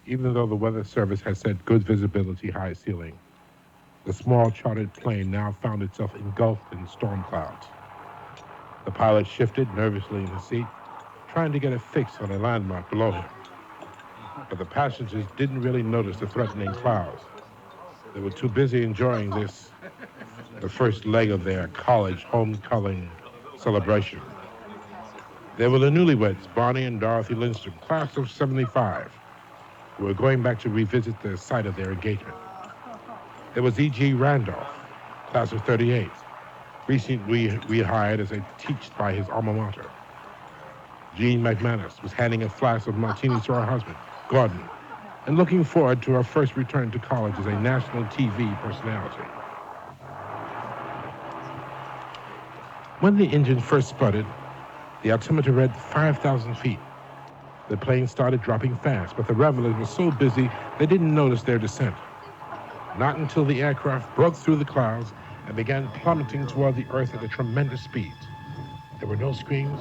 Even though the weather service had said good visibility, high ceiling, the small chartered plane now found itself engulfed in storm clouds. The pilot shifted nervously in his seat, trying to get a fix on a landmark below him. But the passengers didn't really notice the threatening clouds. They were too busy enjoying this, the first leg of their college homecoming celebration. They were the newlyweds, Barney and Dorothy Lindstrom, class of '75, who were going back to revisit the site of their engagement. There was E.G. Randolph, class of '38, recently rehired as a teacher by his alma mater. Jean McManus was handing a flask of martinis to her husband, Gordon, and looking forward to her first return to college as a national TV personality. When the engine first sputtered, the altimeter read 5,000 feet. The plane started dropping fast, but the revelers were so busy they didn't notice their descent. Not until the aircraft broke through the clouds and began plummeting toward the earth at a tremendous speed. There were no screams,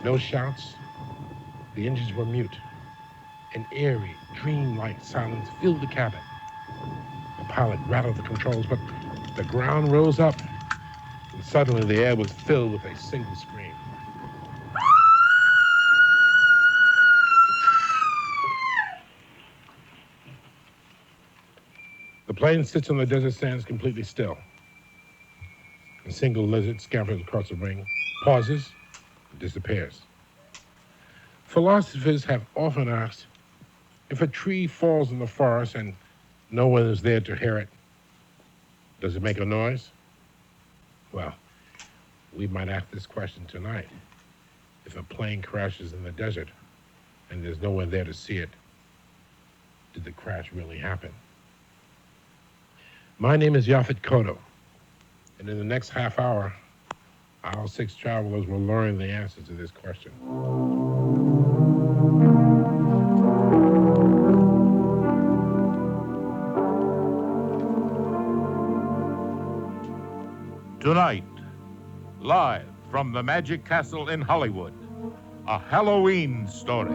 no shouts. The engines were mute. An eerie, dream-like silence filled the cabin. The pilot rattled the controls, but the ground rose up, and suddenly the air was filled with a single scream. The plane sits on the desert sands completely still. A single lizard scampers across the ring, pauses, and disappears. Philosophers have often asked, if a tree falls in the forest and no one is there to hear it, does it make a noise? Well, we might ask this question tonight. If a plane crashes in the desert and there's no one there to see it, did the crash really happen? My name is Yaphat Koto, and in the next half hour, our 6 travelers will learn the answer to this question. Tonight, live from the Magic Castle in Hollywood, a Halloween story.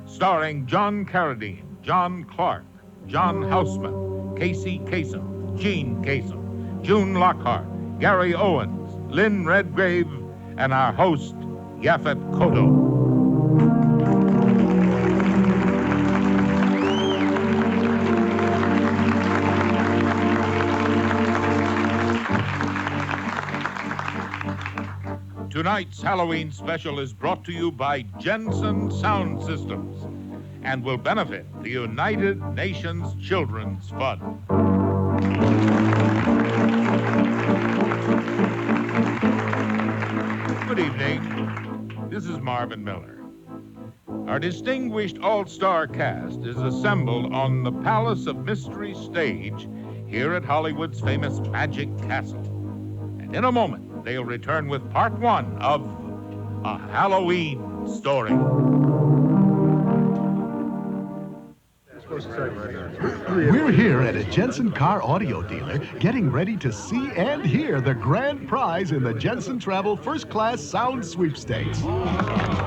Starring John Carradine, John Clark, John Houseman, Casey Kasem, Gene Kasem, June Lockhart, Gary Owens, Lynn Redgrave, and our host, Yaphat Koto. Tonight's Halloween special is brought to you by Jensen Sound Systems and will benefit the United Nations Children's Fund. Good evening. This is Marvin Miller. Our distinguished all-star cast is assembled on the Palace of Mystery stage here at Hollywood's famous Magic Castle. And in a moment, they'll return with part 1 of A Halloween Story. We're here at a Jensen car audio dealer getting ready to see and hear the grand prize in the Jensen Travel First Class Sound Sweepstakes.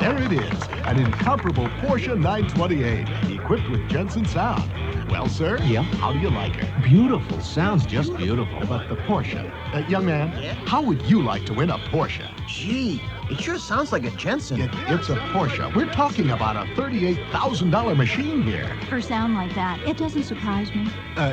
There it is, an incomparable Porsche 928 equipped with Jensen sound. Well, sir, Yeah? how do you like it? Beautiful. Sounds just beautiful. But the Porsche, young man, how would you like to win a Porsche? Gee, it sure sounds like a Jensen. It's a Porsche. We're talking about a $38,000 machine here. For sound like that, it doesn't surprise me.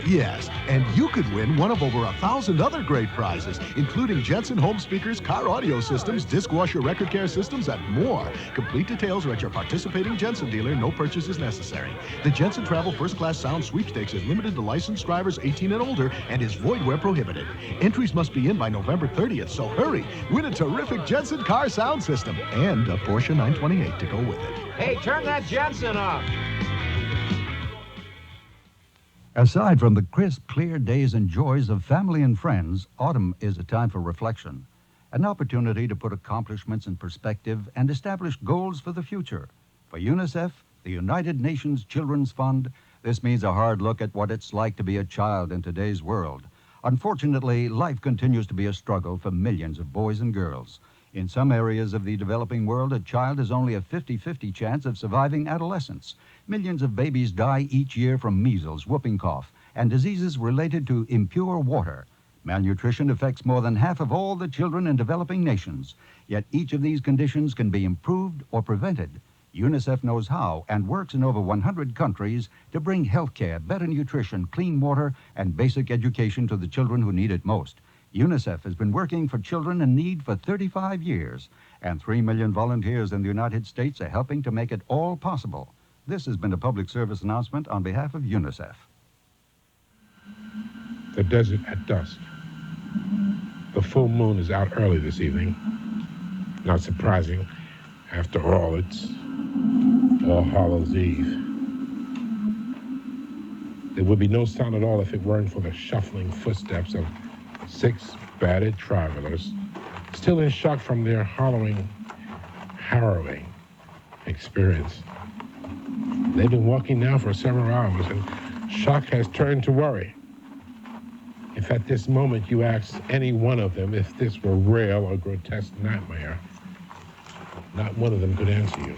Yes, and you could win one of over 1,000 other great prizes, including Jensen home speakers, car audio systems, disc washer record care systems, and more. Complete details are at your participating Jensen dealer. No purchase is necessary. The Jensen Travel First Class Sound Sweepstakes is limited to licensed drivers 18 and older and is void where prohibited. Entries must be in by November 30th, so hurry. Win a terrific Jensen car sound system and a Porsche 928 to go with it. Hey, turn that Jensen off. Aside from the crisp, clear days and joys of family and friends, autumn is a time for reflection, an opportunity to put accomplishments in perspective and establish goals for the future. For UNICEF, the United Nations Children's Fund, this means a hard look at what it's like to be a child in today's world. Unfortunately, life continues to be a struggle for millions of boys and girls. In some areas of the developing world, a child has only a 50-50 chance of surviving adolescence. Millions of babies die each year from measles, whooping cough, and diseases related to impure water. Malnutrition affects more than half of all the children in developing nations. Yet each of these conditions can be improved or prevented. UNICEF knows how and works in over 100 countries to bring health care, better nutrition, clean water, and basic education to the children who need it most. UNICEF has been working for children in need for 35 years, and 3 million volunteers in the United States are helping to make it all possible. This has been a public service announcement on behalf of UNICEF. The desert at dusk. The full moon is out early this evening. Not surprising. After all, it's All Hallows Eve. There would be no sound at all if it weren't for the shuffling footsteps of 6 battered travelers, still in shock from their harrowing experience. They've been walking now for several hours, and shock has turned to worry. If at this moment you ask any one of them if this were real or grotesque nightmare, not one of them could answer you.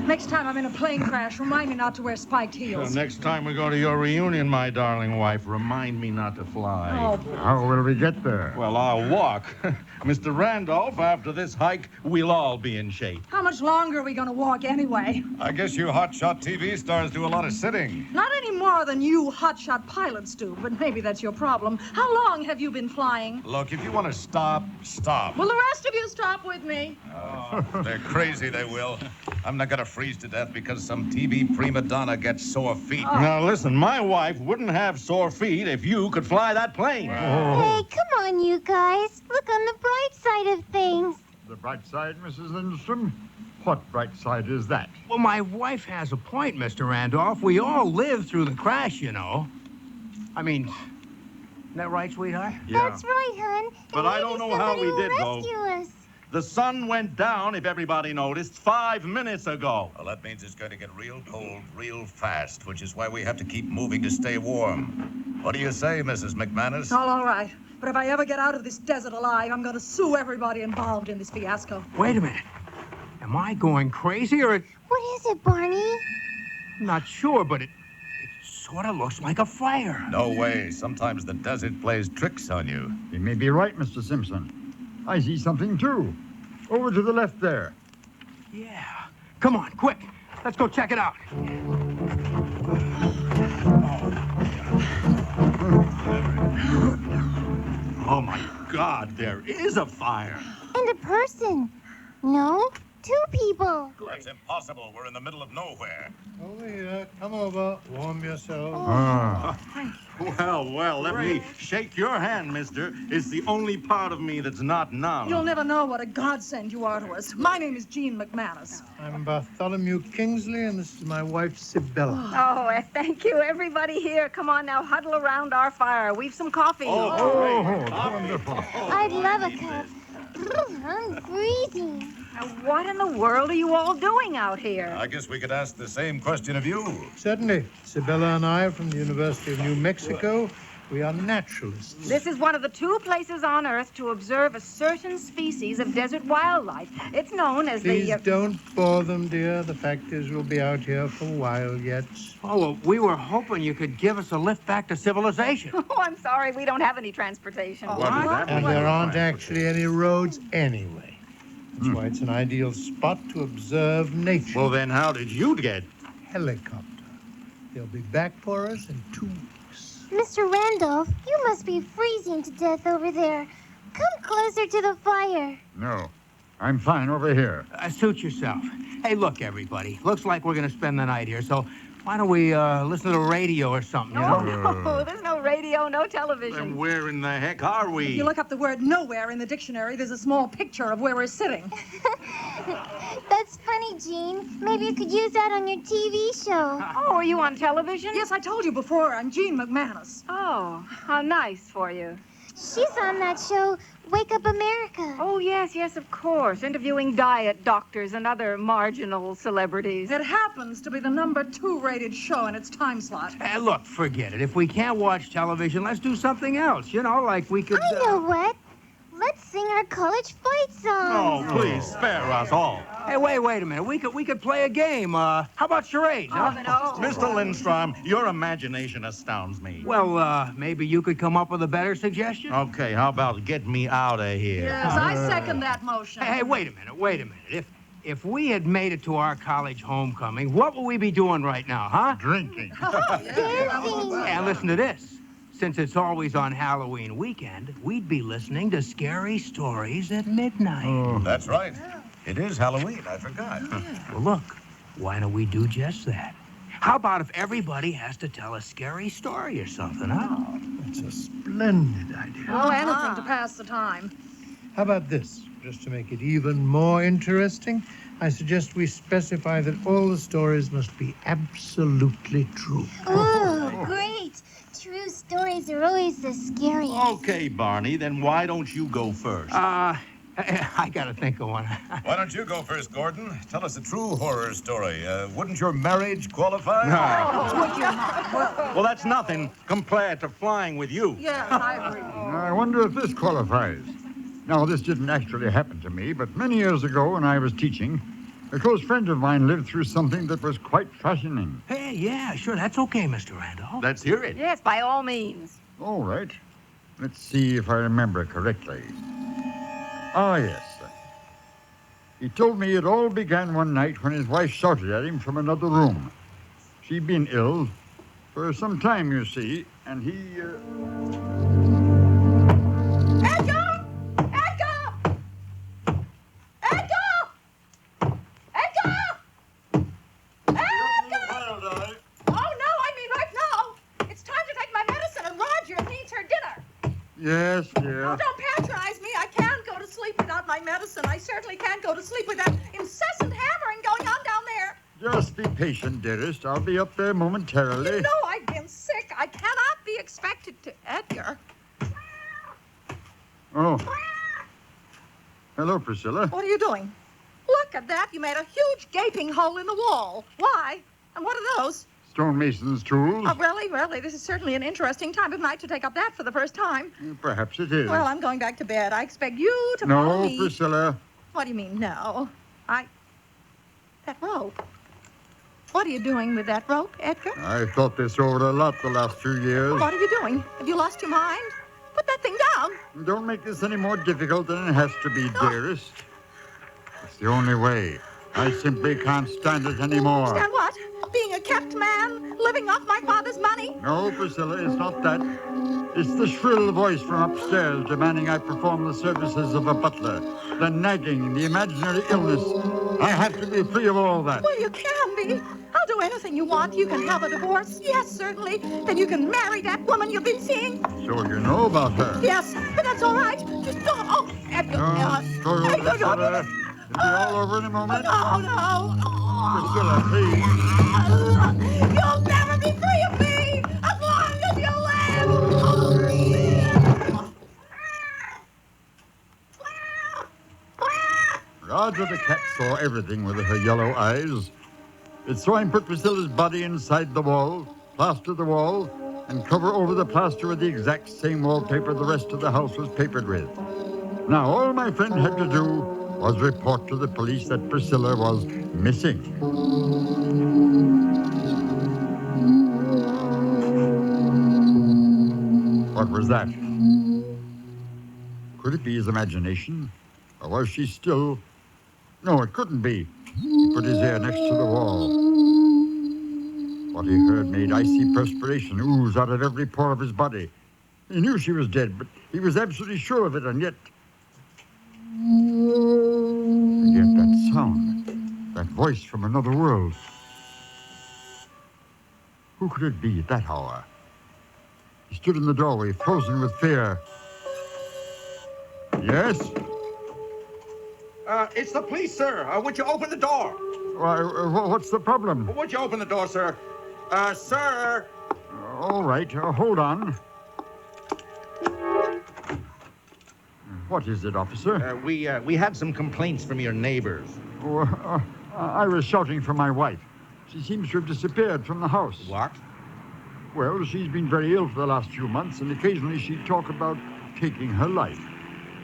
Next time I'm in a plane crash, remind me not to wear spiked heels. So next time we go to your reunion, my darling wife, remind me not to fly. Oh, How will we get there? Well, I'll walk. Mr. Randolph, after this hike, we'll all be in shape. how much longer are we going to walk anyway? I guess you hotshot TV stars do a lot of sitting. Not any more than you hotshot pilots do, but maybe that's your problem. How long have you been flying? Look, if you want to stop, stop. Will the rest of you stop with me? They're crazy, they will. I'm not going to freeze to death because some TV prima donna gets sore feet. Now, listen, my wife wouldn't have sore feet if you could fly that plane. Hey, come on, you guys. Look on the bright side of things. The bright side, Mrs. Lindstrom? What bright side is that? Well, my wife has a point, Mr. Randolph. We all lived through the crash, you know. I mean, isn't that right, sweetheart? That's right, hon. But And I don't maybe know how somebody we will did, though. rescue us. The sun went down, if everybody noticed, 5 minutes ago. Well, that means it's going to get real cold real fast, which is why we have to keep moving to stay warm. What do you say, Mrs. McManus? All right. But if I ever get out of this desert alive, I'm going to sue everybody involved in this fiasco. Wait a minute. Am I going crazy or What is it, Barney? I'm not sure, but it sort of looks like a fire. No way. Sometimes the desert plays tricks on you. You may be right, Mr. Simpson. I see something, too. Over to the left there. Yeah. Come on, quick. Let's go check it out. Oh, my God, there is a fire. And a person. No, 2 people. That's impossible. We're in the middle of nowhere. Over here. Come over. Warm yourself. Well, let me shake your hand, mister. It's the only part of me that's not numb. You'll never know what a godsend you are to us. My name is Jean McManus. I'm Bartholomew Kingsley, and this is my wife, Sibella. Oh, thank you, everybody here. Come on now, huddle around our fire. We've some coffee. Wonderful. I'd love a cup. I'm freezing. Now, what in the world are you all doing out here? I guess we could ask the same question of you. Certainly. Sibella and I are from the University of New Mexico. We are naturalists. This is one of the 2 places on Earth to observe a certain species of desert wildlife. It's known as Please the... don't bore them, dear. The fact is we'll be out here for a while yet. Oh, well, we were hoping you could give us a lift back to civilization. Oh, I'm sorry, we don't have any transportation. And there aren't actually any roads anyway. That's why it's an ideal spot to observe nature. Well, then how did you get? Helicopter. They'll be back for us in 2 weeks. Mr. Randolph, you must be freezing to death over there. Come closer to the fire. No, I'm fine over here. Suit yourself. Hey, look, everybody. Looks like we're going to spend the night here, so why don't we listen to the radio or something, you know? No, there's no radio, no television. Then where in the heck are If we? you look up the word nowhere in the dictionary, there's a small picture of where we're sitting. That's funny, Jean. Maybe you could use that on your TV show. Oh, are you on television? Yes, I told you before. I'm Jean McManus. Oh, how nice for you. She's on that show, Wake Up America. Oh, yes, of course. Interviewing diet doctors and other marginal celebrities. It happens to be the number 2 rated show in its time slot. Look, forget it. If we can't watch television, let's do something else. You know, like we could... I know what. Let's sing our college fight song. Oh, please spare us all. Hey, wait a minute. We could play a game. How about charades, huh? Mr. Lindstrom, your imagination astounds me. Well, maybe you could come up with a better suggestion? Okay, how about get me out of here? Yes, I second that motion. Hey, wait a minute. If we had made it to our college homecoming, what would we be doing right now, huh? Drinking. Dancing. And listen to this. Since it's always on Halloween weekend, we'd be listening to scary stories at midnight. That's right. It is Halloween. I forgot. Well, look, why don't we do just that? How about if everybody has to tell a scary story or something, huh? It's a splendid idea. Oh, anything to pass the time. How about this? Just to make it even more interesting, I suggest we specify that all the stories must be absolutely true. Ooh, great. True stories are always the scariest. Okay, Barney, then why don't you go first? I gotta think of one. Why don't you go first, Gordon? Tell us a true horror story. Wouldn't your marriage qualify? Well, that's nothing compared to flying with you. Yes, I agree. I wonder if this qualifies. Now, this didn't actually happen to me, but many years ago when I was teaching, a close friend of mine lived through something that was quite fascinating. Hey, yeah, sure, that's okay, Mr. Randolph. Let's hear it. Yes, by all means. All right. Let's see if I remember correctly. Ah, yes. He told me it all began one night when his wife shouted at him from another room. She'd been ill for some time, you see, and he... Edgar! Edgar! Edgar! Edgar! Edgar! Oh, no, I mean right now. It's time to take my medicine, and Roger needs her dinner. Yes, dear. Oh, don't patronize me. I can't go to sleep without my medicine. I certainly can't go to sleep with that incessant hammering going on down there. Just be patient, dearest. I'll be up there momentarily. You know I've been sick. I cannot be expected to... Edgar. Oh. Hello, Priscilla. What are you doing? Look at that. You made a huge gaping hole in the wall. Why? And what are those? Stonemason's tools. Oh, really? This is certainly an interesting time of night to take up that for the first time. Perhaps it is. Well, I'm going back to bed. I expect you to follow me. No, Priscilla. What do you mean, no? That rope. What are you doing with that rope, Edgar? I've thought this over a lot the last few years. What are you doing? Have you lost your mind? Put that thing down. Don't make this any more difficult than it has to be, dearest. It's the only way. I simply can't stand it anymore. Stand what? Being a kept man? Living off my father's money? No, Priscilla, it's not that. It's the shrill voice from upstairs demanding I perform the services of a butler. The nagging, the imaginary illness. I have to be free of all that. Well, you can be. I'll do anything you want. You can have a divorce. Yes, certainly. Then you can marry that woman you've been seeing. So you know about her? Yes, but that's all right. Just don't. Oh, Edgar. Priscilla. It'll be all over in a moment. No. Priscilla, please. You'll never be free of me as long as you live. Roger the cat saw everything with her yellow eyes. It saw him put Priscilla's body inside the wall, plaster the wall, and cover over the plaster with the exact same wallpaper the rest of the house was papered with. Now, all my friend had to do was report to the police that Priscilla was missing. What was that? Could it be his imagination? Or was she still... No, it couldn't be. He put his ear next to the wall. What he heard made icy perspiration ooze out of every pore of his body. He knew she was dead, but he was absolutely sure of it, and yet that sound, that voice from another world. Who could it be at that hour? He stood in the doorway, frozen with fear. Yes? It's the police, sir. Would you open the door? Why, what's the problem? Would you open the door, sir? Sir. All right, hold on. What is it, officer? We had some complaints from your neighbors. Oh, I was shouting for my wife. She seems to have disappeared from the house. What? Well, she's been very ill for the last few months, and occasionally she'd talk about taking her life.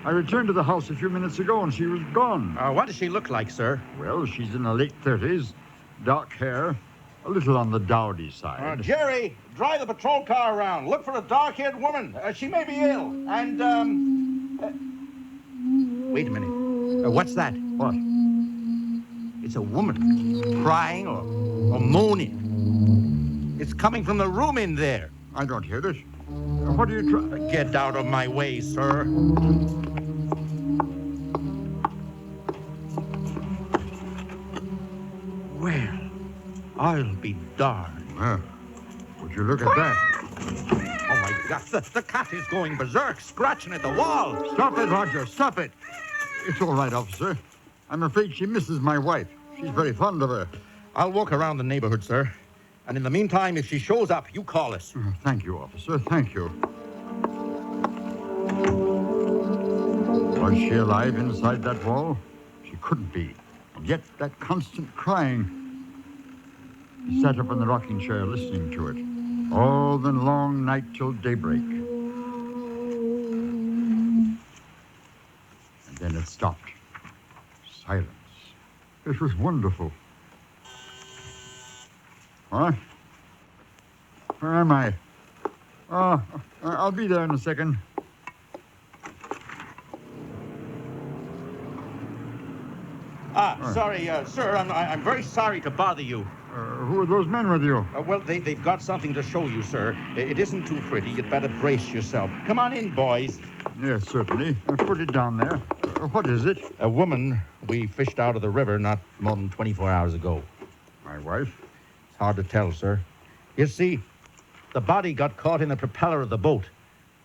I returned to the house a few minutes ago, and she was gone. What does she look like, sir? Well, she's in her late 30s, dark hair, a little on the dowdy side. Jerry, drive the patrol car around. Look for a dark-haired woman. She may be ill. And, wait a minute. What's that? What? It's a woman crying or moaning. It's coming from the room in there. I don't hear it. What are you trying? Get out of my way, sir. Well, I'll be darned. Well, would you look at that? Oh, my God. The cat is going berserk, scratching at the wall. Stop it, Roger. Stop it. It's all right, officer. I'm afraid she misses my wife. She's very fond of her. I'll walk around the neighborhood, sir. And in the meantime, if she shows up, you call us. Thank you, officer. Thank you. Was she alive inside that wall? She couldn't be. And yet that constant crying. He sat up in the rocking chair listening to it. All the long night till daybreak. And then it stopped. Silence. It was wonderful. What? Where am I? Oh, I'll be there in a second. Sorry, sir. I'm very sorry to bother you. Who are those men with you? Well, they've got something to show you, sir. It isn't too pretty. You'd better brace yourself. Come on in, boys. Yes, certainly. Put it down there. What is it? A woman we fished out of the river not more than 24 hours ago. My wife? It's hard to tell, sir. You see, the body got caught in the propeller of the boat.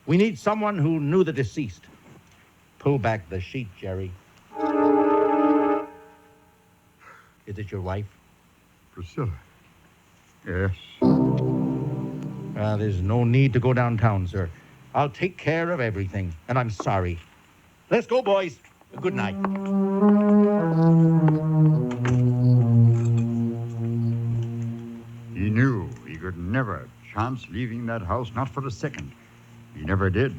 We need someone who knew the deceased. Pull back the sheet, Jerry. Is it your wife? Priscilla. Yes. There's no need to go downtown, sir. I'll take care of everything, and I'm sorry. Let's go, boys. Good night. He knew he could never chance leaving that house, not for a second. He never did.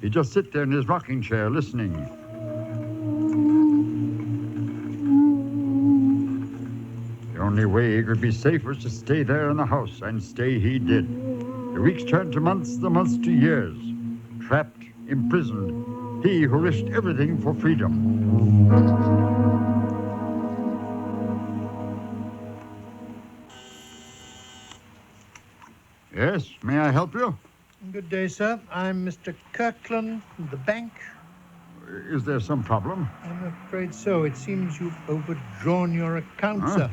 He'd just sit there in his rocking chair listening. The only way he could be safe was to stay there in the house, and stay he did. The weeks turned to months, the months to years. Trapped, imprisoned, he who risked everything for freedom. Yes, may I help you? Good day, sir. I'm Mr. Kirkland from the bank. Is there some problem? I'm afraid so. It seems you've overdrawn your account, sir.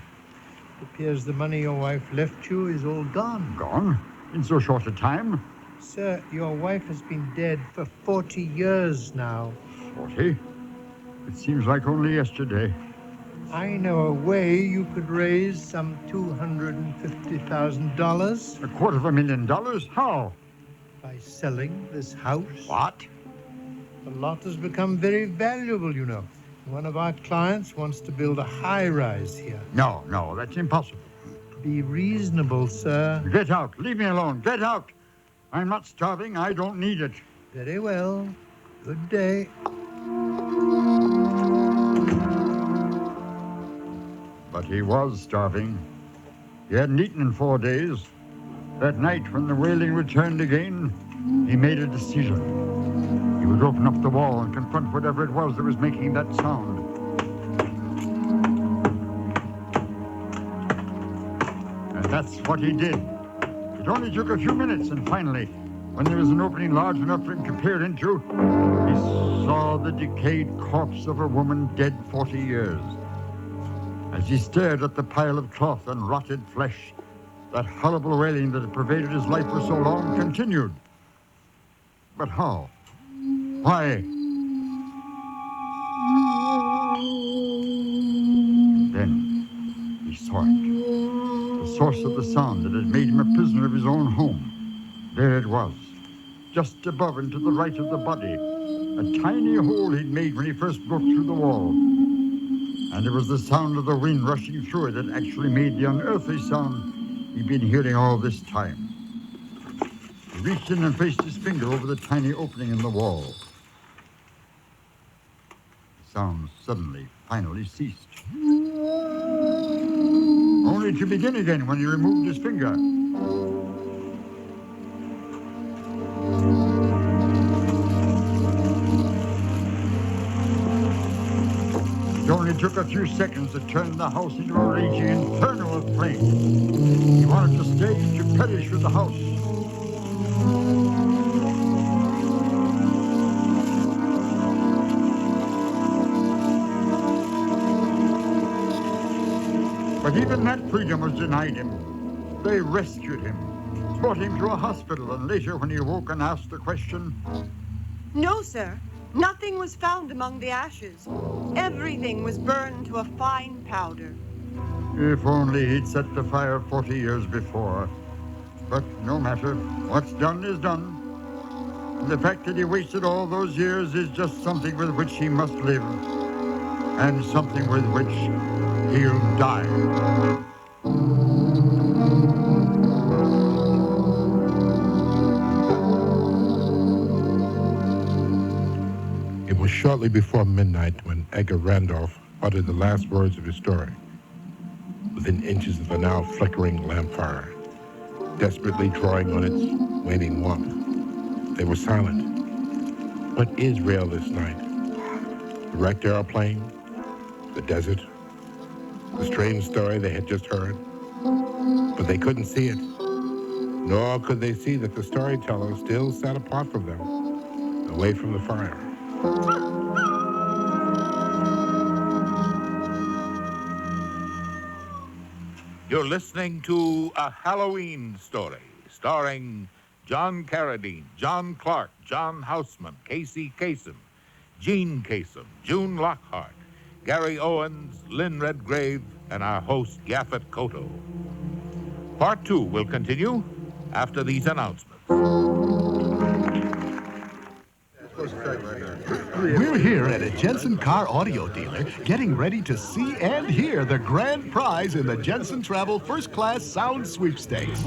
It appears the money your wife left you is all gone. Gone? In so short a time? Sir, your wife has been dead for 40 years now. 40? It seems like only yesterday. I know a way you could raise some $250,000. $250,000? How? By selling this house. What? The lot has become very valuable, you know. One of our clients wants to build a high-rise here. No, that's impossible. Be reasonable, sir. Get out. Leave me alone. Get out. I'm not starving. I don't need it. Very well. Good day. But he was starving. He hadn't eaten in 4 days. That night, when the wailing returned again, he made a decision. He would open up the wall and confront whatever it was that was making that sound. And that's what he did. It only took a few minutes, and finally, when there was an opening large enough for him to peer into, he saw the decayed corpse of a woman dead 40 years. As he stared at the pile of cloth and rotted flesh, that horrible wailing that had pervaded his life for so long continued. But how? Why? Then he saw it. The source of the sound that had made him a prisoner of his own home. There it was, just above and to the right of the body. a tiny hole he'd made when he first broke through the wall. And it was the sound of the wind rushing through it that actually made the unearthly sound he'd been hearing all this time. He reached in and placed his finger over the tiny opening in the wall. The sound suddenly, finally ceased. Only to begin again when he removed his finger. It only took a few seconds to turn the house into a raging inferno of flame. He wanted to stay, to perish with the house. But even that freedom was denied him. They rescued him, brought him to a hospital, and later when he awoke and asked the question, "No, sir. Nothing was found among the ashes. Everything was burned to a fine powder." if only he'd set the fire 40 years before. But no matter. What's done is done. And the fact that he wasted all those years is just something with which he must live, and something with which he'll die. It was shortly before midnight when Edgar Randolph uttered the last words of his story. Within inches of the now flickering lamp fire, desperately drawing on its waning warmth, they were silent. What is real this night? The wrecked airplane? The desert? The strange story they had just heard? But they couldn't see it. Nor could they see that the storyteller still sat apart from them, away from the fire. You're listening to A Halloween Story, starring John Carradine, John Clark, John Houseman, Casey Kasem, Jean Kasem, June Lockhart, Gary Owens, Lynn Redgrave, and our host, Yaphat Koto. Part 2 will continue after these announcements. We're here at a Jensen car audio dealer getting ready to see and hear the grand prize in the Jensen Travel First Class Sound Sweepstakes.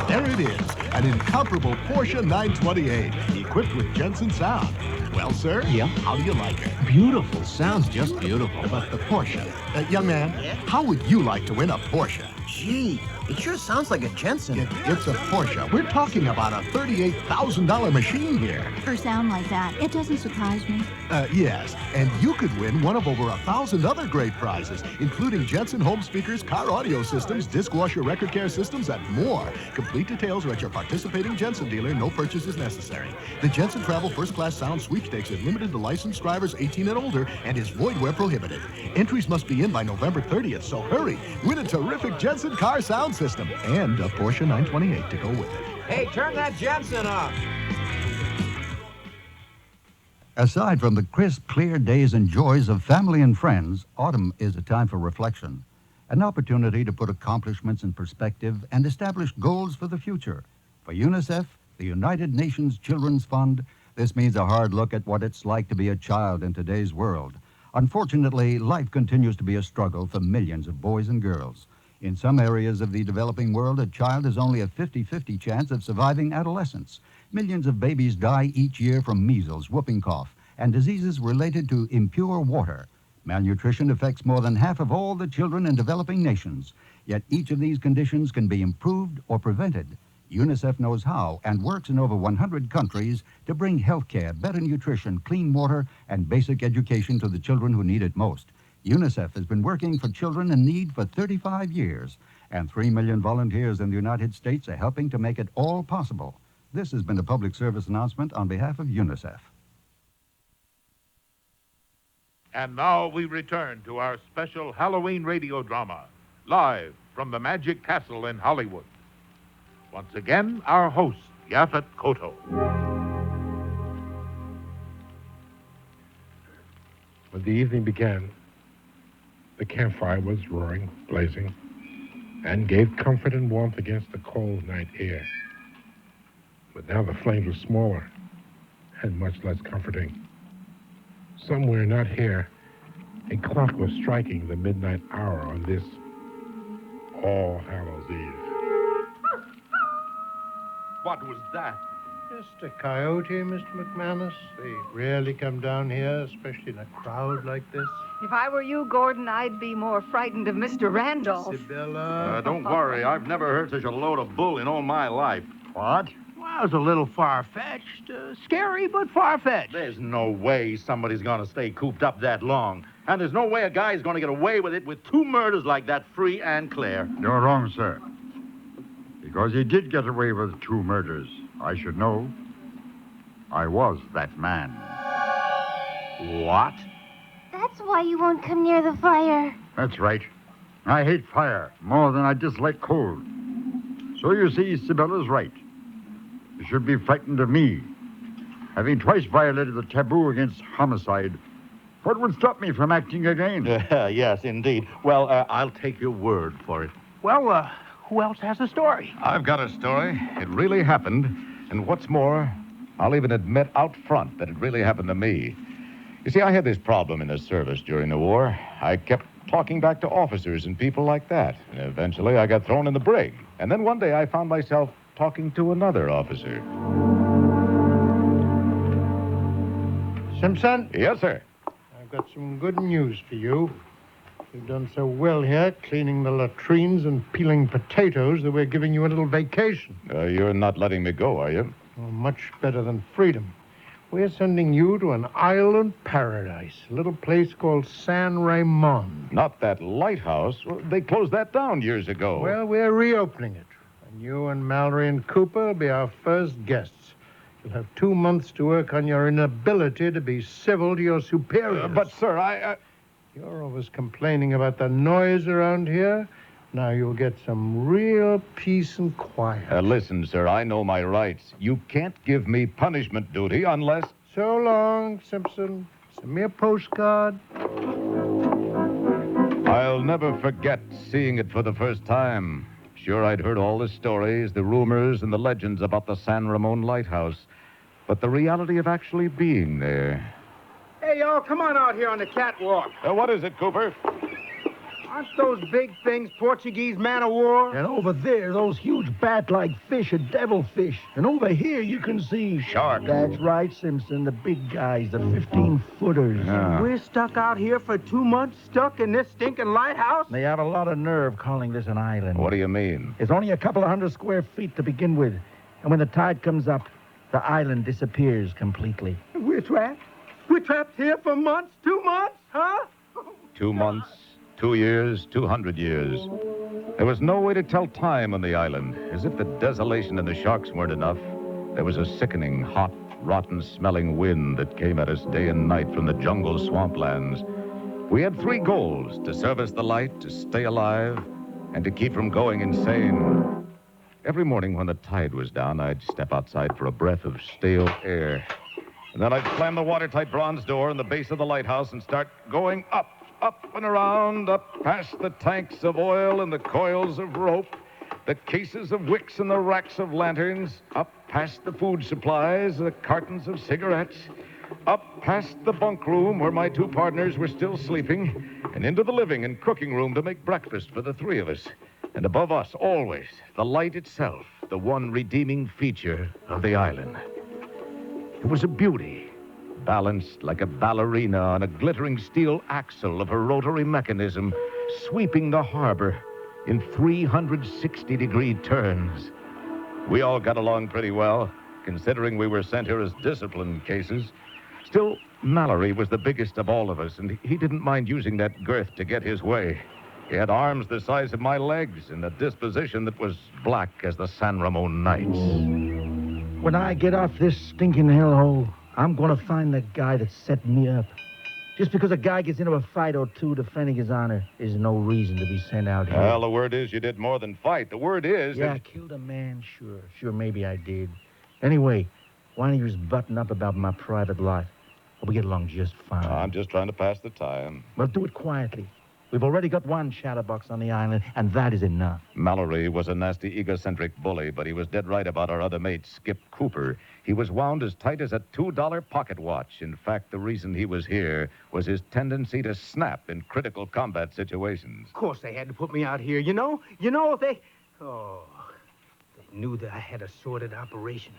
There it is, an incomparable Porsche 928 equipped with Jensen sound. Well, sir, Yeah? how do you like it? Beautiful. Sounds just beautiful. But the Porsche, young man, how would you like to win a Porsche? Gee, it sure sounds like a Jensen. It's a Porsche. We're talking about a $38,000 machine here. For sound like that, it doesn't surprise me. Yes, and you could win one of over 1,000 other great prizes, including Jensen home speakers, car audio systems, disc washer record care systems, and more. Complete details are at your participating Jensen dealer. No purchase is necessary. The Jensen Travel First Class Sound Sweepstakes is limited to licensed drivers 18 and older and is void where prohibited. Entries must be in by November 30th, so hurry. Win a terrific Jensen car sound system and a Porsche 928 to go with it. Hey, turn that Jensen off. Aside from the crisp, clear days and joys of family and friends, autumn is a time for reflection, an opportunity to put accomplishments in perspective and establish goals for the future. For UNICEF, the United Nations Children's Fund, this means a hard look at what it's like to be a child in today's world. Unfortunately, life continues to be a struggle for millions of boys and girls. In some areas of the developing world, a child has only a 50-50 chance of surviving adolescence. Millions of babies die each year from measles, whooping cough, and diseases related to impure water. Malnutrition affects more than half of all the children in developing nations. Yet each of these conditions can be improved or prevented. UNICEF knows how and works in over 100 countries to bring health care, better nutrition, clean water, and basic education to the children who need it most. UNICEF has been working for children in need for 35 years, and 3 million volunteers in the United States are helping to make it all possible. This has been a public service announcement on behalf of UNICEF. And now we return to our special Halloween radio drama, live from the Magic Castle in Hollywood. Once again, our host, Yaphat Koto. When the evening began, the campfire was roaring, blazing, and gave comfort and warmth against the cold night air. But now the flames were smaller and much less comforting. Somewhere not here, a clock was striking the midnight hour on this All Hallows Eve. What was that? Just a coyote, Mr. McManus. They rarely come down here, especially in a crowd like this. If I were you, Gordon, I'd be more frightened of Mr. Randolph. Sibylla. Don't worry. I've never heard such a load of bull in all my life. What? Well, it's a little far-fetched. Scary, but far-fetched. There's no way somebody's gonna stay cooped up that long. And there's no way a guy's gonna get away with it with 2 murders like that, free and clear. You're wrong, sir. Because he did get away with 2 murders. I should know. I was that man. What? That's why you won't come near the fire. That's right. I hate fire more than I dislike cold. So you see, Sibylla's right. You should be frightened of me. Having twice violated the taboo against homicide, what would stop me from acting again? Yes, indeed. Well, I'll take your word for it. Well, who else has a story? I've got a story. It really happened. And what's more, I'll even admit out front that it really happened to me. You see, I had this problem in the service during the war. I kept talking back to officers and people like that. And eventually I got thrown in the brig. And then one day I found myself talking to another officer. Simpson? Yes, sir. I've got some good news for you. You've done so well here, cleaning the latrines and peeling potatoes, that we're giving you a little vacation. You're not letting me go, are you? Well, much better than freedom. We're sending you to an island paradise, a little place called San Ramon. Not that lighthouse. They closed that down years ago. Well, we're reopening it. And you and Mallory and Cooper will be our first guests. You'll have 2 months to work on your inability to be civil to your superiors. But, sir, You're always complaining about the noise around here. Now you'll get some real peace and quiet. Listen, sir, I know my rights. You can't give me punishment duty unless... So long, Simpson. Send me a postcard. I'll never forget seeing it for the first time. Sure, I'd heard all the stories, the rumors, and the legends about the San Ramon Lighthouse. But the reality of actually being there... Hey, y'all, come on out here on the catwalk. What is it, Cooper? Aren't those big things Portuguese man-o'-war? And over there, those huge bat-like fish are devilfish. And over here, you can see... Shark. That's right, Simpson. The big guys, the 15-footers. Yeah. We're stuck out here for 2 months, stuck in this stinking lighthouse? They have a lot of nerve calling this an island. What do you mean? It's only a couple of 100 square feet to begin with. And when the tide comes up, the island disappears completely. We're trapped? We're trapped here for months? 2 months, huh? 2 months, 2 years, 200 years. There was no way to tell time on the island. As if the desolation and the sharks weren't enough, there was a sickening, hot, rotten-smelling wind that came at us day and night from the jungle swamplands. We had 3 goals: to service the light, to stay alive, and to keep from going insane. Every morning when the tide was down, I'd step outside for a breath of stale air. And then I'd slam the watertight bronze door in the base of the lighthouse and start going up and around, up past the tanks of oil and the coils of rope, the cases of wicks and the racks of lanterns, up past the food supplies, the cartons of cigarettes, up past the bunk room where my 2 partners were still sleeping, and into the living and cooking room to make breakfast for the 3 of us. And above us, always, the light itself, the one redeeming feature of the island. It was a beauty, balanced like a ballerina on a glittering steel axle of her rotary mechanism, sweeping the harbor in 360-degree turns. We all got along pretty well, considering we were sent here as discipline cases. Still, Mallory was the biggest of all of us, and he didn't mind using that girth to get his way. He had arms the size of my legs and a disposition that was black as the San Ramon nights. When I get off this stinking hellhole, I'm going to find the guy that set me up. Just because a guy gets into a fight or 2 defending his honor is no reason to be sent out here. Well, the word is you did more than fight. The word is... Yeah, I killed a man, sure, maybe I did. Anyway, why don't you just button up about my private life? We get along just fine. I'm just trying to pass the time. Well, do it quietly. We've already got one chatterbox on the island, and that is enough. Mallory was a nasty, egocentric bully, but he was dead right about our other mate, Skip Cooper. He was wound as tight as a $2 pocket watch. In fact, the reason he was here was his tendency to snap in critical combat situations. Of course they had to put me out here, you know? They knew that I had a sordid operation.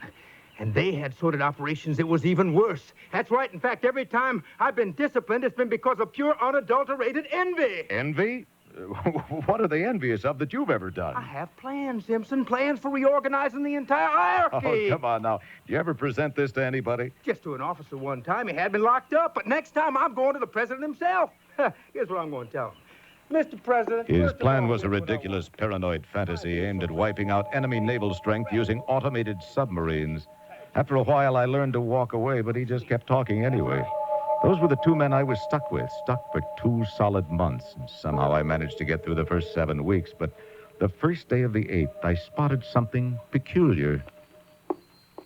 And they had sordid operations that was even worse. That's right. In fact, every time I've been disciplined, it's been because of pure, unadulterated envy. Envy? What are they envious of that you've ever done? I have plans, Simpson. Plans for reorganizing the entire hierarchy. Oh, come on now. Do you ever present this to anybody? Just to an officer one time. He had been locked up. But next time, I'm going to the president himself. Here's what I'm going to tell him. Mr. President... His plan was a ridiculous, paranoid fantasy aimed at wiping out enemy naval strength using automated submarines. After a while, I learned to walk away, but he just kept talking anyway. Those were the two men I was stuck with, stuck for 2 solid months. And somehow I managed to get through the first 7 weeks. But the first day of the 8th, I spotted something peculiar.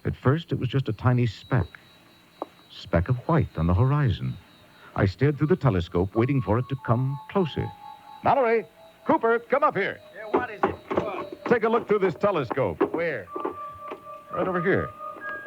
At first, it was just a tiny speck of white on the horizon. I stared through the telescope, waiting for it to come closer. Mallory! Cooper, come up here. Yeah, what is it? What? Take a look through this telescope. Where? Right over here.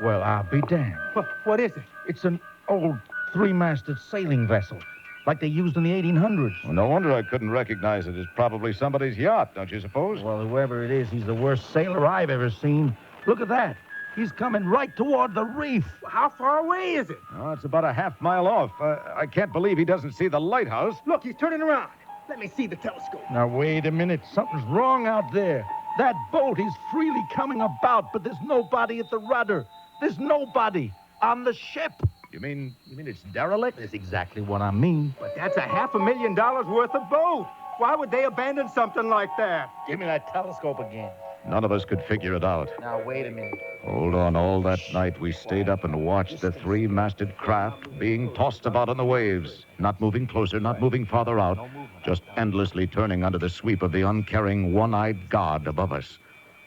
Well, I'll be damned. What is it? It's an old 3-masted sailing vessel, like they used in the 1800s. Well, no wonder I couldn't recognize it. It's probably somebody's yacht, don't you suppose? Well, whoever it is, he's the worst sailor I've ever seen. Look at that. He's coming right toward the reef. How far away is it? Oh, it's about a half-mile off. I can't believe he doesn't see the lighthouse. Look, he's turning around. Let me see the telescope. Now, wait a minute. Something's wrong out there. That boat is freely coming about, but there's nobody at the rudder. There's nobody on the ship. You mean it's derelict? That's exactly what I mean. But that's $500,000 worth of boat. Why would they abandon something like that? Give me that telescope again. None of us could figure it out. Now, wait a minute. Hold on. All that night, we stayed up and watched the 3-masted craft being tossed about on the waves, not moving closer, not moving farther out, just endlessly turning under the sweep of the uncaring, one-eyed god above us.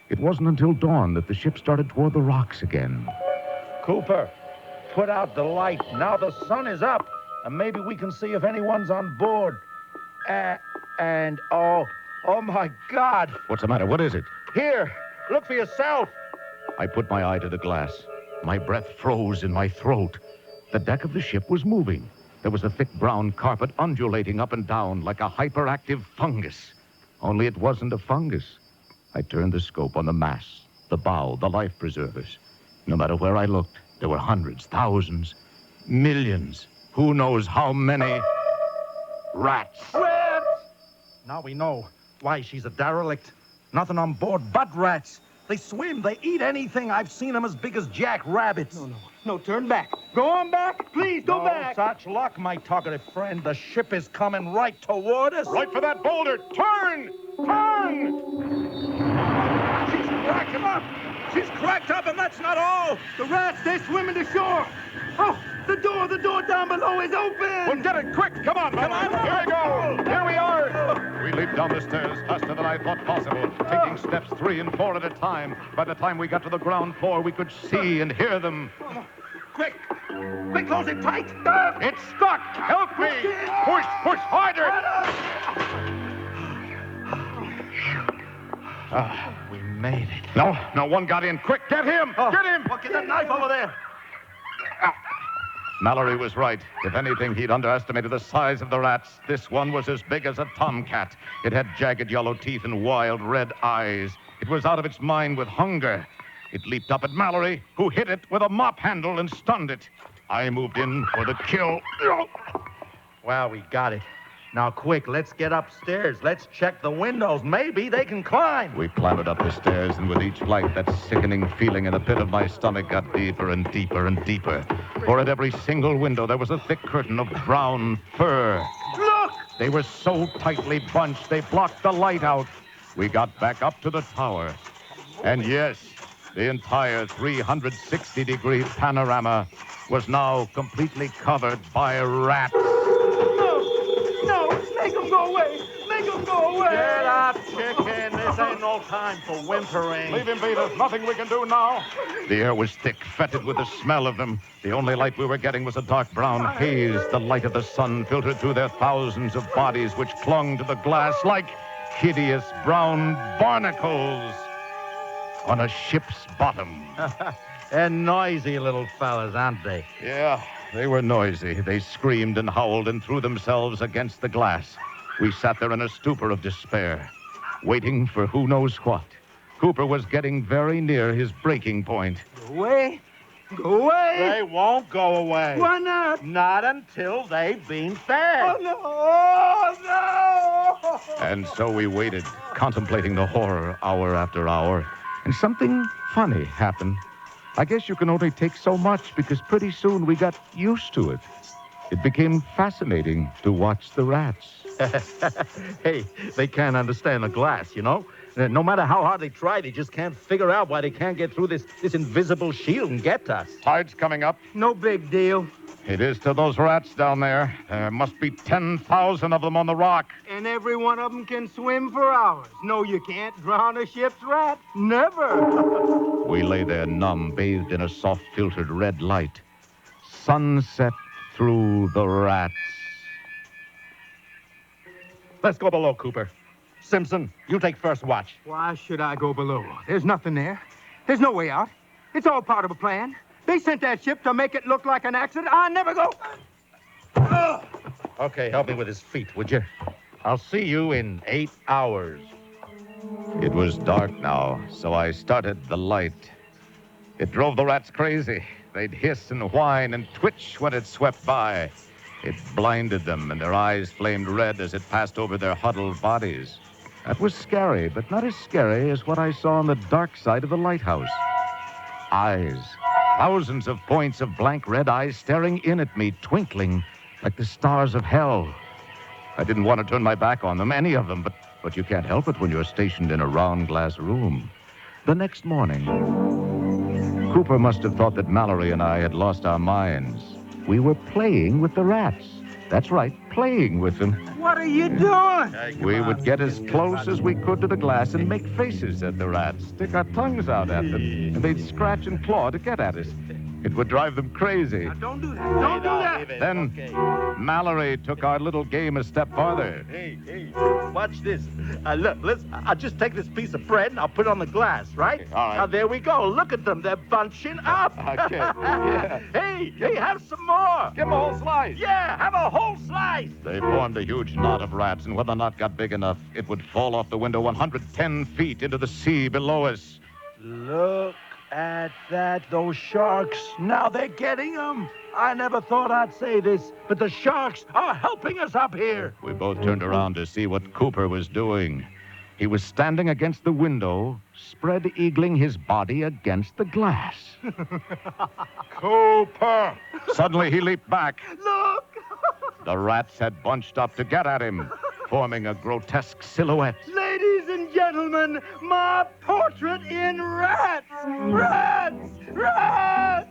It wasn't until dawn that the ship started toward the rocks again. Cooper, put out the light. Now the sun is up, and maybe we can see if anyone's on board. Oh my God. What's the matter? What is it? Here, look for yourself. I put my eye to the glass. My breath froze in my throat. The deck of the ship was moving. There was a thick brown carpet undulating up and down like a hyperactive fungus. Only it wasn't a fungus. I turned the scope on the masts, the bow, the life preservers. No matter where I looked, there were hundreds, thousands, millions. Who knows how many rats. Rats! Now we know why she's a derelict. Nothing on board but rats. They swim, they eat anything. I've seen them as big as jackrabbits. No, turn back. Go on back. Please, go back. Such luck, my talkative friend. The ship is coming right toward us. Right for that boulder. Turn! Turn! She's cracking up. She's cracked up, and that's not all. The rats, they're swimming to shore. Oh, the door down below is open. Well, get it quick. Come on, Mallory. Here we go. Here we are. We leaped down the stairs faster than I thought possible, taking steps 3 and 4 at a time. By the time we got to the ground floor, we could see and hear them. Quick, close it tight. It's stuck. Help me. Push harder. We made it. No, one got in. Quick, get him. Get him. Get that knife over there. Mallory was right. If anything, he'd underestimated the size of the rats. This one was as big as a tomcat. It had jagged yellow teeth and wild red eyes. It was out of its mind with hunger. It leaped up at Mallory, who hit it with a mop handle and stunned it. I moved in for the kill. Well, we got it. Now, quick, let's get upstairs. Let's check the windows. Maybe they can climb. We clambered up the stairs, and with each flight, that sickening feeling in the pit of my stomach got deeper and deeper and deeper. For at every single window, there was a thick curtain of brown fur. Look! They were so tightly bunched, they blocked the light out. We got back up to the tower. And yes, the entire 360-degree panorama was now completely covered by rats. No, make them go away. Make them go away. Get up, chicken. This ain't no time for whimpering. Leave him be. There's nothing we can do now. The air was thick, fetid with the smell of them. The only light we were getting was a dark brown haze. The light of the sun filtered through their thousands of bodies which clung to the glass like hideous brown barnacles on a ship's bottom. And noisy little fellas, aren't they? Yeah, they were noisy. They screamed and howled and threw themselves against the glass. We sat there in a stupor of despair, waiting for who knows what. Cooper was getting very near his breaking point. Go away. Go away. They won't go away. Why not? Not until they've been fed. Oh, no. Oh, no. And so we waited, contemplating the horror hour after hour. And something funny happened. I guess you can only take so much because pretty soon we got used to it. It became fascinating to watch the rats. Hey, they can't understand the glass, you know? No matter how hard they try, they just can't figure out why they can't get through this invisible shield and get to us. Tide's coming up. No big deal. It is to those rats down there. There must be 10,000 of them on the rock. And every one of them can swim for hours. No, you can't drown a ship's rat. Never. We lay there numb, bathed in a soft filtered red light. Sunset through the rats. Let's go below, Cooper. Simpson, you take first watch. Why should I go below? There's nothing there. There's no way out. It's all part of a plan. They sent that ship to make it look like an accident. I never go. Okay, help me with his feet, would you? I'll see you in 8 hours. It was dark now, so I started the light. It drove the rats crazy. They'd hiss and whine and twitch when it swept by. It blinded them, and their eyes flamed red as it passed over their huddled bodies. That was scary, but not as scary as what I saw on the dark side of the lighthouse. Eyes. Thousands of points of blank red eyes staring in at me, twinkling like the stars of hell. I didn't want to turn my back on them, any of them, but you can't help it when you're stationed in a round glass room. The next morning, Cooper must have thought that Mallory and I had lost our minds. We were playing with the rats. That's right, playing with them. What are you doing? We would get as close as we could to the glass and make faces at the rats, stick our tongues out at them, and they'd scratch and claw to get at us. It would drive them crazy. Now, don't do that. Don't do that. Then Mallory took our little game a step farther. Hey, watch this. Look, I'll just take this piece of bread and I'll put it on the glass, right? All right. Now, there we go. Look at them. They're bunching up. Okay, yeah. Hey, have some more. Give them a whole slice. Yeah, have a whole slice. They formed a huge knot of rats, and when the knot got big enough, it would fall off the window 110 feet into the sea below us. Look at that, those sharks. Now they're getting them. I never thought I'd say this, but the sharks are helping us up here. We both turned around to see what Cooper was doing. He was standing against the window, spread-eagling his body against the glass. Cooper! Suddenly he leaped back. Look! The rats had bunched up to get at him, forming a grotesque silhouette. Ladies and gentlemen, my portrait in rats! Rats! Rats!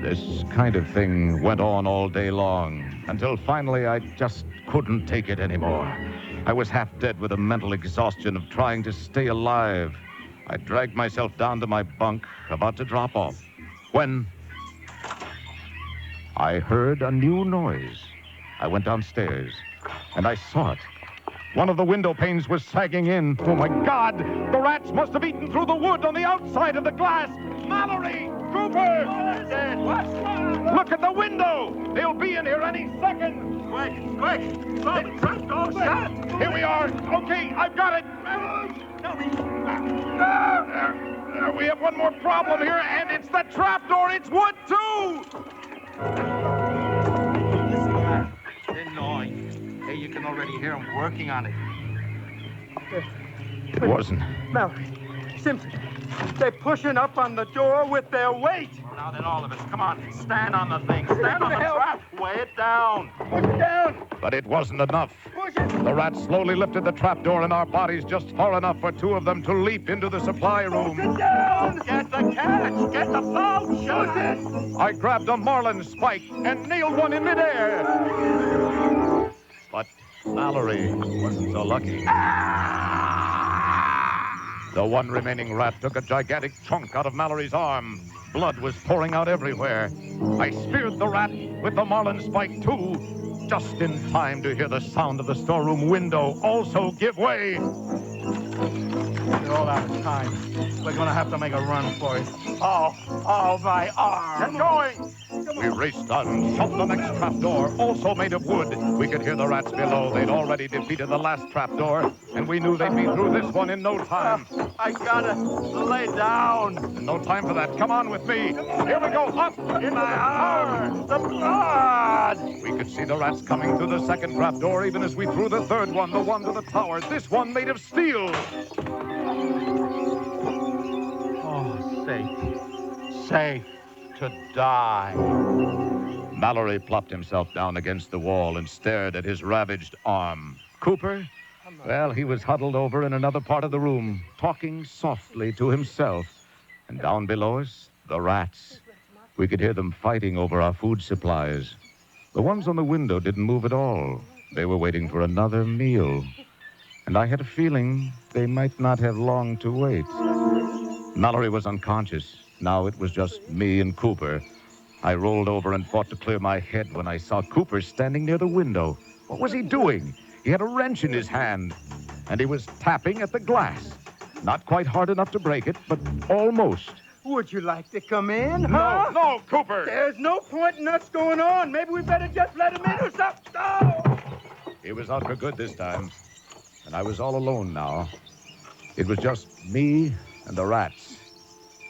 This kind of thing went on all day long, until finally I just couldn't take it anymore. I was half dead with the mental exhaustion of trying to stay alive. I dragged myself down to my bunk, about to drop off, when I heard a new noise. I went downstairs, and I saw it. One of the window panes was sagging in. Oh, my God! The rats must have eaten through the wood on the outside of the glass! Mallory! Cooper! Look at the window! They'll be in here any second! Quick! The trap door shut! Here we are! Okay, I've got it! We have one more problem here, and it's the trapdoor! It's wood, too! Listen, noise. Hey, you can already hear them working on it. It wasn't. Mallory, Simpson, they're pushing up on the door with their weight. Well, now then, all of us, come on, stand on the thing. Stand on the trap. Weigh it down. Push it down. But it wasn't enough. Push it. The rats slowly lifted the trapdoor in our bodies just far enough for two of them to leap into the supply room. Push it down. Get the catch. Get the pouch. Push it. I grabbed a marlin spike and nailed one in midair. But Mallory wasn't so lucky. The one remaining rat took a gigantic chunk out of Mallory's arm. Blood was pouring out everywhere. I speared the rat with the marlin spike, too, just in time to hear the sound of the storeroom window also give way. We're all out of time. We're gonna have to make a run for it. Oh, my arm. Get going! We raced on, shoved the next trapdoor, also made of wood. We could hear the rats below. They'd already defeated the last trapdoor, and we knew they'd be through this one in no time. I gotta lay down. No time for that. Come on with me. Here we go, up in My arm, the blood. We could see the rats coming through the second trapdoor even as we threw the third one, the one to the tower. This one made of steel. Oh, safe to die. Mallory plopped himself down against the wall and stared at his ravaged arm. Cooper? Well, he was huddled over in another part of the room, talking softly to himself. And down below us, the rats. We could hear them fighting over our food supplies. The ones on the window didn't move at all. They were waiting for another meal. And I had a feeling they might not have long to wait. Mallory was unconscious. Now it was just me and Cooper. I rolled over and fought to clear my head when I saw Cooper standing near the window. What was he doing? He had a wrench in his hand, and he was tapping at the glass. Not quite hard enough to break it, but almost. Would you like to come in, huh? No, Cooper! There's no point in us going on. Maybe we better just let him in or something. Oh! He was out for good this time, and I was all alone now. It was just me and the rats.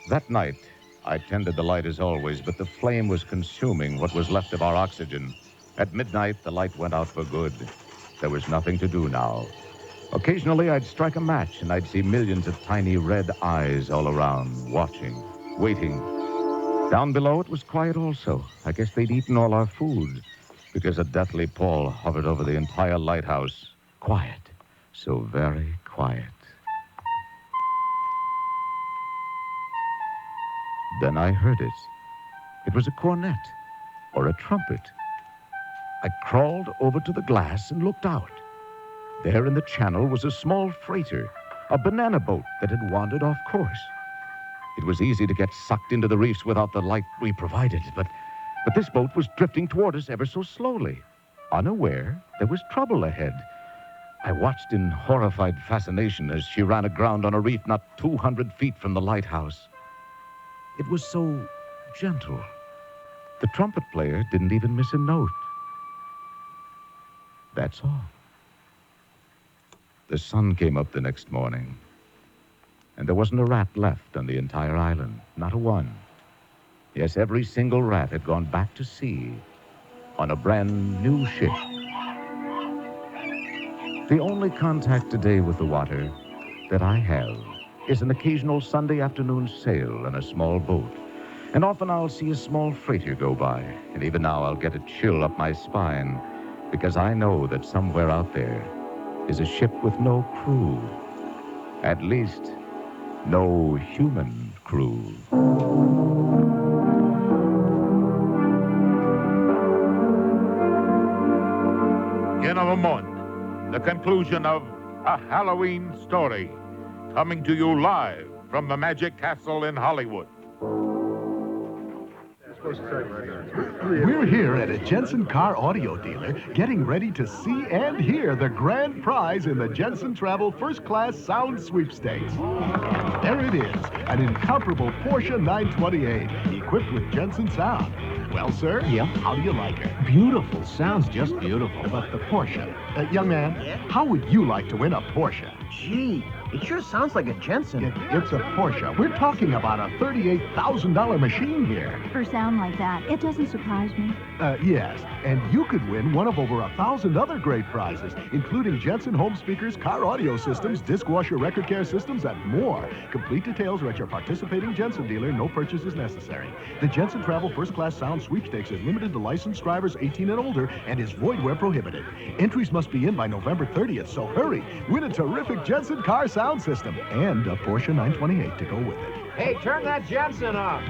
That night, I tended the light as always, but the flame was consuming what was left of our oxygen. At midnight, the light went out for good. There was nothing to do now. Occasionally, I'd strike a match, and I'd see millions of tiny red eyes all around, watching, waiting. Down below, it was quiet also. I guess they'd eaten all our food, because a deathly pall hovered over the entire lighthouse. Quiet, so very quiet. Then I heard it. It was a cornet, or a trumpet. I crawled over to the glass and looked out. There in the channel was a small freighter, a banana boat that had wandered off course. It was easy to get sucked into the reefs without the light we provided, but this boat was drifting toward us ever so slowly. Unaware, there was trouble ahead. I watched in horrified fascination as she ran aground on a reef not 200 feet from the lighthouse. It was so gentle. The trumpet player didn't even miss a note. That's all. The sun came up the next morning, and there wasn't a rat left on the entire island, not a one. Yes, every single rat had gone back to sea on a brand new ship. The only contact today with the water that I have is an occasional Sunday afternoon sail in a small boat. And often I'll see a small freighter go by, and even now I'll get a chill up my spine, because I know that somewhere out there is a ship with no crew. At least, no human crew. In a moment, the conclusion of A Halloween Story, coming to you live from the Magic Castle in Hollywood. We're here at a Jensen car audio dealer getting ready to see and hear the grand prize in the Jensen Travel First Class Sound Sweepstakes. There it is, an incomparable Porsche 928 equipped with Jensen sound. Well, sir, how do you like it? Beautiful. Sounds just beautiful. But the Porsche. Young man, how would you like to win a Porsche? Gee, it sure sounds like a Jensen. It's a Porsche. We're talking about a $38,000 machine here. For sound like that, it doesn't surprise me. Yes, and you could win one of over 1,000 other great prizes, including Jensen home speakers, car audio systems, disc washer record care systems, and more. Complete details are at your participating Jensen dealer. No purchase is necessary. The Jensen Travel First Class Sound Sweepstakes is limited to licensed drivers 18 and older and is void where prohibited. Entries must be in by November 30th, so hurry. Win a terrific Jensen car sound system and a Porsche 928 to go with it. Hey, turn that Jensen off.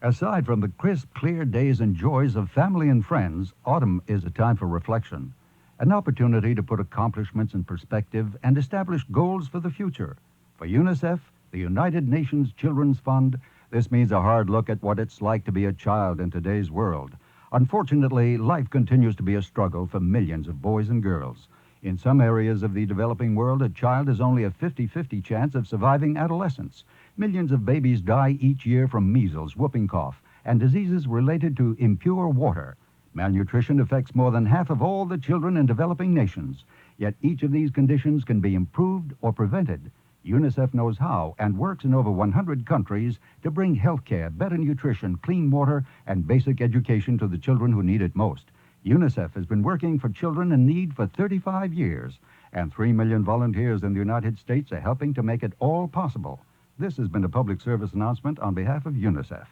Aside from the crisp, clear days and joys of family and friends, autumn is a time for reflection, an opportunity to put accomplishments in perspective and establish goals for the future. For UNICEF, the United Nations Children's Fund, this means a hard look at what it's like to be a child in today's world. Unfortunately, life continues to be a struggle for millions of boys and girls. In some areas of the developing world, a child has only a 50-50 chance of surviving adolescence. Millions of babies die each year from measles, whooping cough, and diseases related to impure water. Malnutrition affects more than half of all the children in developing nations. Yet each of these conditions can be improved or prevented. UNICEF knows how and works in over 100 countries to bring health care, better nutrition, clean water, and basic education to the children who need it most. UNICEF has been working for children in need for 35 years, and 3 million volunteers in the United States are helping to make it all possible. This has been a public service announcement on behalf of UNICEF.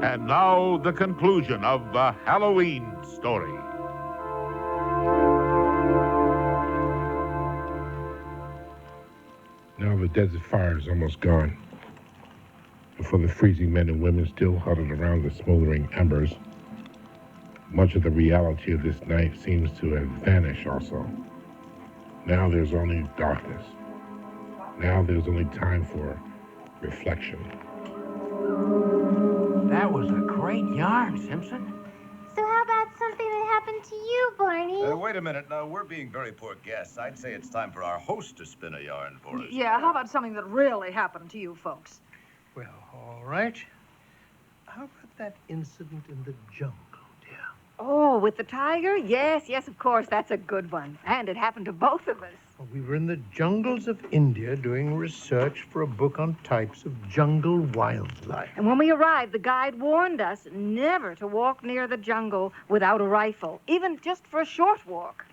And now the conclusion of the Halloween story. Now the desert fire is almost gone. And for the freezing men and women still huddled around the smoldering embers, much of the reality of this night seems to have vanished also. Now there's only darkness. Now there's only time for reflection. That was a great yarn, Simpson. So how about something that happened to you, Barney? Wait a minute. Now, we're being very poor guests. I'd say it's time for our host to spin a yarn for us. Yeah, how about something that really happened to you folks? Well, all right. How about that incident in the jungle, dear? Oh, with the tiger? Yes, of course. That's a good one. And it happened to both of us. Well, we were in the jungles of India doing research for a book on types of jungle wildlife. And when we arrived, the guide warned us never to walk near the jungle without a rifle, even just for a short walk.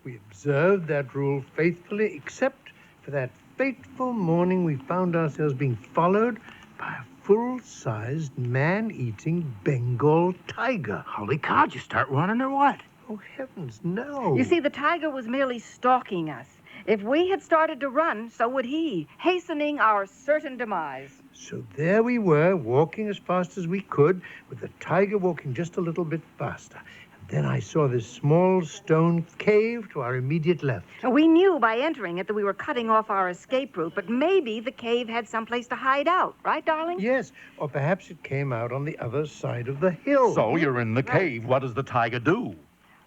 We observed that rule faithfully, except for that fateful morning we found ourselves being followed by a full-sized, man-eating Bengal tiger. Holy cow, did you start running or what? Oh, heavens, no. You see, the tiger was merely stalking us. If we had started to run, so would he, hastening our certain demise. So there we were, walking as fast as we could, with the tiger walking just a little bit faster. And then I saw this small stone cave to our immediate left. We knew by entering it that we were cutting off our escape route, but maybe the cave had someplace to hide out. Right, darling? Yes, or perhaps it came out on the other side of the hill. So you're in the cave. What does the tiger do?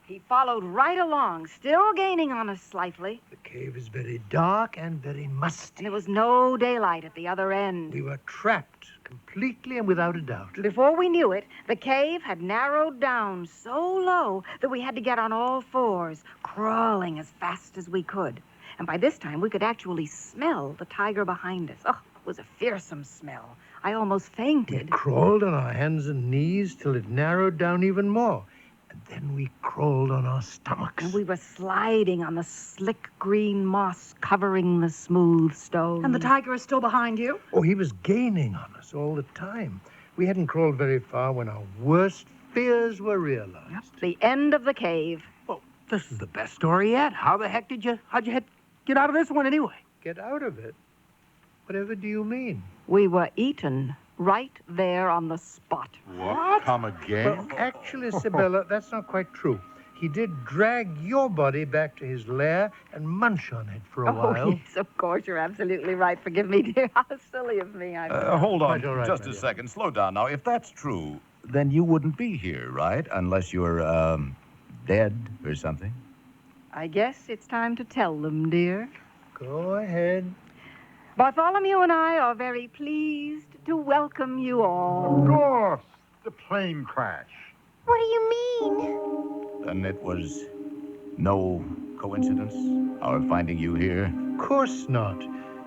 He followed right along, still gaining on us slightly. The cave is very dark and very musty. And there was no daylight at the other end. We were trapped completely and without a doubt. Before we knew it, the cave had narrowed down so low that we had to get on all fours, crawling as fast as we could. And by this time, we could actually smell the tiger behind us. Oh, it was a fearsome smell. I almost fainted. We crawled on our hands and knees till it narrowed down even more. And then we crawled on our stomachs. And we were sliding on the slick green moss covering the smooth stone. And the tiger is still behind you? Oh, he was gaining on us all the time. We hadn't crawled very far when our worst fears were realized. Yep, the end of the cave. Well, this is the how'd you get out of this one anyway? Get out of it? Whatever do you mean? We were eaten right there on the spot. What? Come again? Well, actually, Sibylla, that's not quite true. He did drag your body back to his lair and munch on it for a while. Oh, yes, of course. You're absolutely right. Forgive me, dear. How silly of me. Hold on Quite all right, just my a dear. second. Slow down. Now, if that's true, then you wouldn't be here, right? Unless you're, dead or something. I guess it's time to tell them, dear. Go ahead. Bartholomew and I are very pleased to welcome you all. Of course, the plane crash. What do you mean? Then it was no coincidence, our finding you here? Of course not.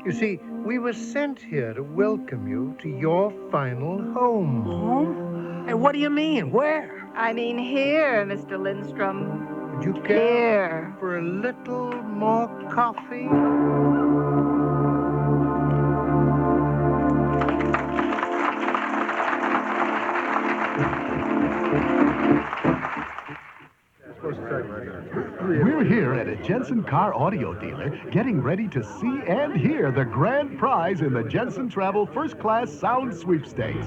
You see, we were sent here to welcome you to your final home. Home? Hey, what do you mean? Where? I mean here, Mr. Lindstrom. Would you care Here. for a little more coffee? We're here at a Jensen car audio dealer getting ready to see and hear the grand prize in the Jensen Travel First Class Sound Sweepstakes.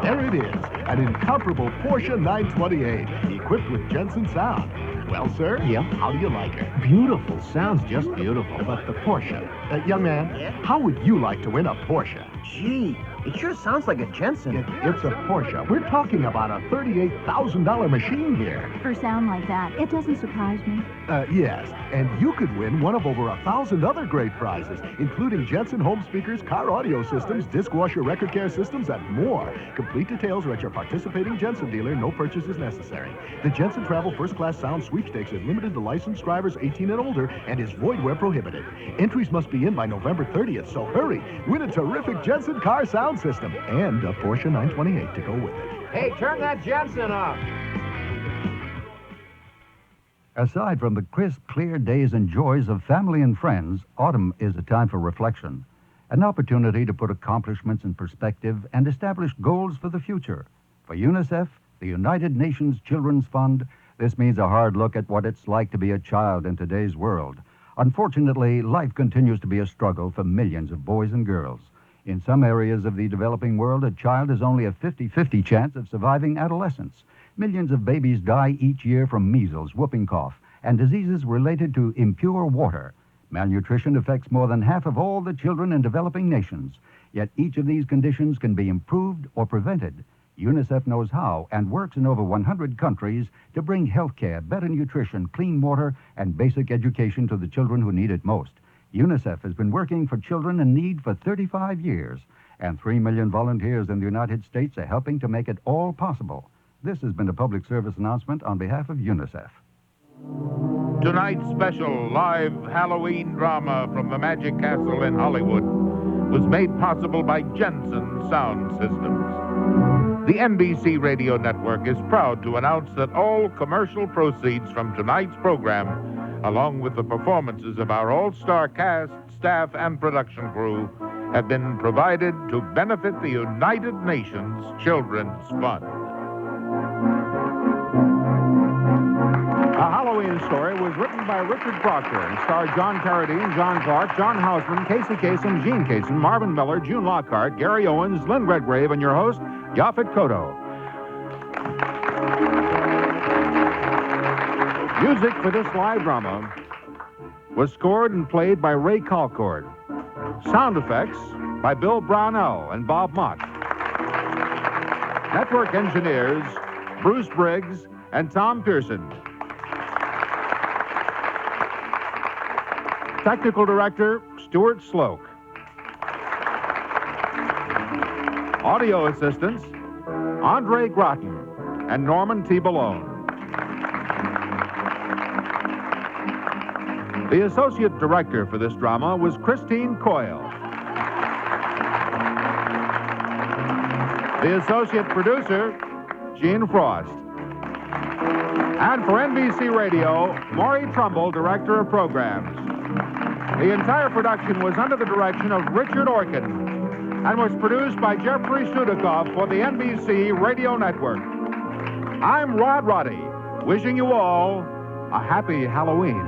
There it is, an incomparable Porsche 928 equipped with Jensen sound. Well, sir? Yeah? How do you like her? Beautiful. Sounds just beautiful. But the Porsche. Young man, how would you like to win a Porsche? Gee, it sure sounds like a Jensen. It's a Porsche. We're talking about a $38,000 machine here. For sound like that, it doesn't surprise me. Yes, and you could win one of over 1,000 other great prizes, including Jensen home speakers, car audio systems, disc washer record care systems, and more. Complete details are at your participating Jensen dealer. No purchase is necessary. The Jensen Travel First Class Sound Sweepstakes is limited to licensed drivers 18 and older and is void where prohibited. Entries must be in by November 30th, so hurry. Win a terrific Jensen car sound system and a Porsche 928 to go with it. Hey, turn that Jensen off. Aside from the crisp, clear days and joys of family and friends, autumn is a time for reflection, an opportunity to put accomplishments in perspective and establish goals for the future. For UNICEF, the United Nations Children's Fund, this means a hard look at what it's like to be a child in today's world. Unfortunately, life continues to be a struggle for millions of boys and girls. In some areas of the developing world, a child has only a 50-50 chance of surviving adolescence. Millions of babies die each year from measles, whooping cough, and diseases related to impure water. Malnutrition affects more than half of all the children in developing nations. Yet each of these conditions can be improved or prevented. UNICEF knows how and works in over 100 countries to bring health care, better nutrition, clean water, and basic education to the children who need it most. UNICEF has been working for children in need for 35 years, and 3 million volunteers in the United States are helping to make it all possible. This has been a public service announcement on behalf of UNICEF. Tonight's special live Halloween drama from the Magic Castle in Hollywood was made possible by Jensen Sound Systems. The NBC Radio Network is proud to announce that all commercial proceeds from tonight's program, along with the performances of our all-star cast, staff, and production crew, have been provided to benefit the United Nations Children's Fund. A Halloween Story was written by Richard Proctor and starred John Carradine, John Clark, John Houseman, Casey Kasem, Gene Kasem, Marvin Miller, June Lockhart, Gary Owens, Lynn Redgrave, and your host, Yaphat Koto. Music for this live drama was scored and played by Ray Colcord. Sound effects by Bill Brownell and Bob Mott. Network engineers, Bruce Briggs and Tom Pearson. Technical director, Stuart Sloak. Audio assistants, Andre Groton and Norman T. Balone. The associate director for this drama was Christine Coyle. The associate producer, Gene Frost. And for NBC Radio, Maury Trumbull, director of programs. The entire production was under the direction of Richard Orkin and was produced by Jeffrey Sudikoff for the NBC Radio Network. I'm Rod Roddy, wishing you all a happy Halloween.